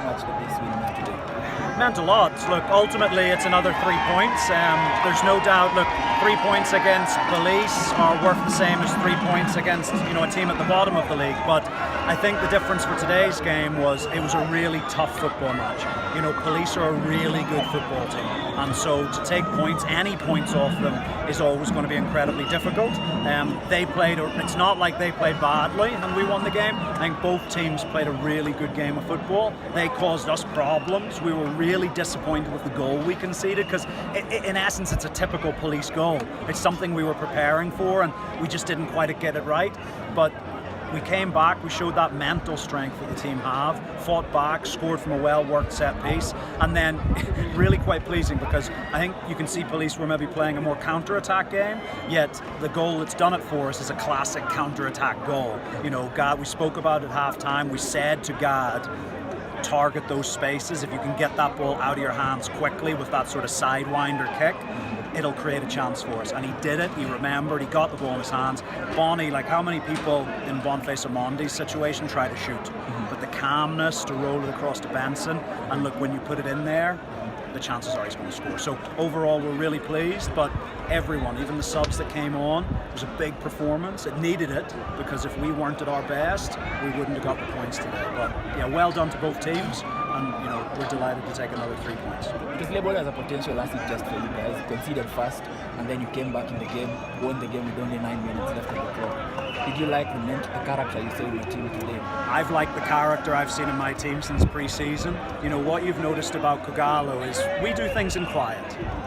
much did this win mean today? Meant a lot. Look, ultimately it's another 3 points. There's no doubt, look, 3 points against Police are worth the same as 3 points against, a team at the bottom of the league. But I think the difference for today's game was it was a really tough football match. Police are a really good football team. And so to take points, any points off them, is always going to be incredibly difficult. It's not like they played badly and we won the game. I think both teams played a really good game of football. They caused us problems. We were really disappointed with the goal we conceded because in essence it's a typical Police goal. It's something we were preparing for and we just didn't quite get it right. But we came back, we showed that mental strength that the team have, fought back, scored from a well-worked set piece, and then really quite pleasing because I think you can see Police were maybe playing a more counter-attack game, yet the goal that's done it for us is a classic counter-attack goal. Gad, we spoke about it at half-time, we said to Gad, target those spaces. If you can get that ball out of your hands quickly with that sort of sidewinder kick, it'll create a chance for us. And he did it, he remembered, he got the ball in his hands. Bonnie, how many people in Boniface Amondi's situation try to shoot? But the calmness to roll it across to Benson, and look, when you put it in there, the chances are he's going to score. So overall we're really pleased, but everyone, even the subs that came on, it was a big performance. It needed it, because if we weren't at our best, we wouldn't have got the points today. But yeah, well done to both teams, and we're delighted to take another 3 points. Because Label has a potential asset just for you guys. You conceded first, and then you came back in the game, won the game with only 9 minutes left on the clock. Did you like the character you saw in your team today? I've liked the character I've seen in my team since pre-season. What you've noticed about Kogalo is we do things in quiet.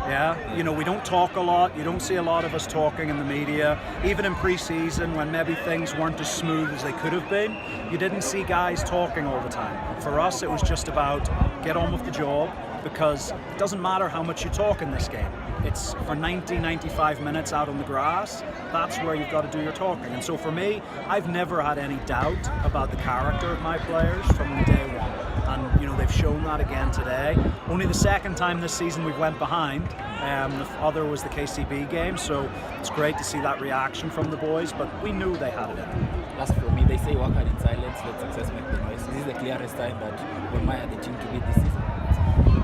Yeah, we don't talk a lot. You don't see a lot of us talking in the media. Even in pre-season, when maybe things weren't as smooth as they could have been, you didn't see guys talking all the time. For us, it was just about get on with the job, because it doesn't matter how much you talk in this game. It's for 95 minutes out on the grass, that's where you've got to do your talking. And so for me, I've never had any doubt about the character of my players from day one. And they've shown that again today. Only the second time this season we've went behind. The other was the KCB game, so it's great to see that reaction from the boys, but we knew they had it in. Last for me, they say work hard in silence, let success make the noise. This is the clearest time that Gor Mahia the team to beat this season.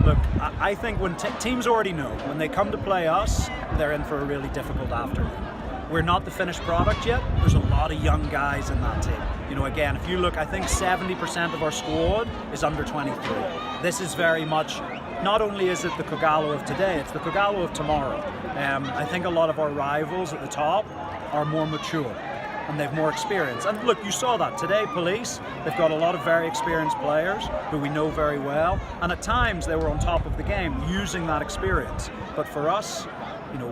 Look, I think when teams already know, when they come to play us, they're in for a really difficult afternoon. We're not the finished product yet. There's a lot of young guys in that team. Again, if you look, I think 70% of our squad is under 23. This is very much, not only is it the Kogalo of today, it's the Kogalo of tomorrow. I think a lot of our rivals at the top are more mature and they've more experience. And look, you saw that today, Police, they've got a lot of very experienced players who we know very well, and at times they were on top of the game using that experience. But for us,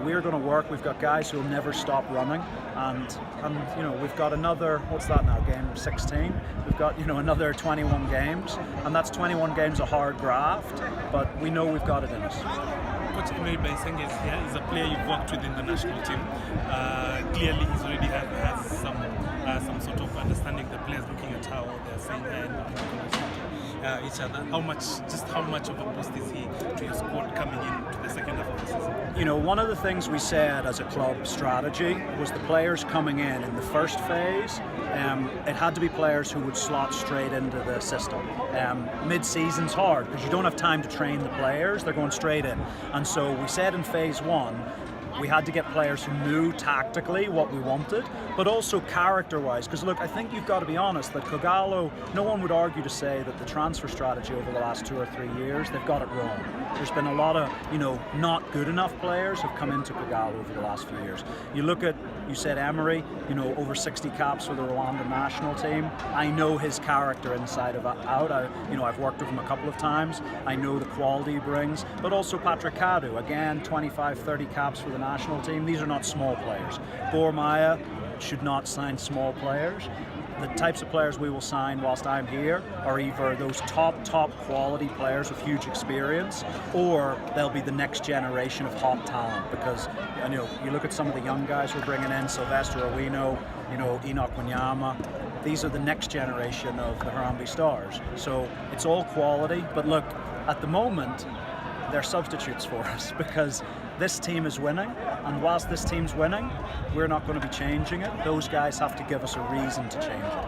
we're going to work. We've got guys who will never stop running, and we've got another, what's that now, game 16? We've got another 21 games, and that's 21 games of hard graft, but we know we've got it in us. Coach Emery Baisenge is here. He's a player you've worked with in the national team. Clearly, he's already has some sort of understanding. The players looking at how they're saying and each other. How much of a boost is he to your squad coming into the second half of the season? One of the things we said as a club strategy was the players coming in the first phase, it had to be players who would slot straight into the system. Mid-season's hard because you don't have time to train the players, they're going straight in. And so we said in phase one, we had to get players who knew tactically what we wanted, but also character-wise. Because look, I think you've got to be honest that Kogalo, no one would argue to say that the transfer strategy over the last 2 or 3 years, they've got it wrong. There's been a lot of, not good enough players who've come into Kogalo over the last few years. You look at, you said Emery, over 60 caps for the Rwanda national team. I know his character inside of out. I've worked with him a couple of times. I know the quality he brings, but also Patrick Kadu, again, 25, 30 caps for the national team. These are not small players. Gor Mahia should not sign small players. The types of players we will sign whilst I'm here are either those top quality players with huge experience, or they'll be the next generation of hot talent, because you look at some of the young guys we're bringing in, Sylvester Owino, Enoch Wanyama. These are the next generation of the Harambee Stars. So it's all quality, but look, at the moment, they're substitutes for us because this team is winning, and whilst this team's winning, we're not going to be changing it. Those guys have to give us a reason to change it.